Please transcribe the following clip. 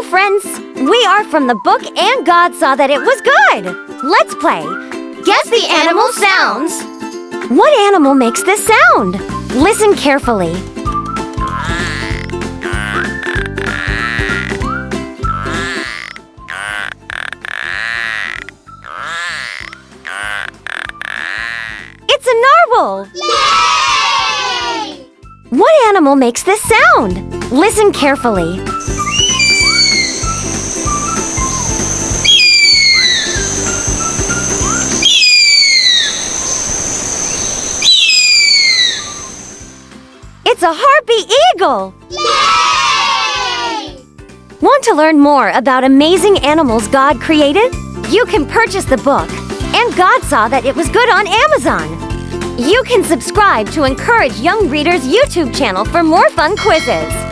Hello, friends! We are from the book And God Saw That It Was Good. Let's play Guess the Animal Sounds. What animal makes this sound? Listen carefully. It's a narwhal! Yay! What animal makes this sound? Listen carefully. It's a harpy eagle! Yay! Want to learn more about amazing animals God created? You can purchase the book, And God Saw That It Was Good on Amazon. You can subscribe to Encourage Young Readers' YouTube channel for more fun quizzes.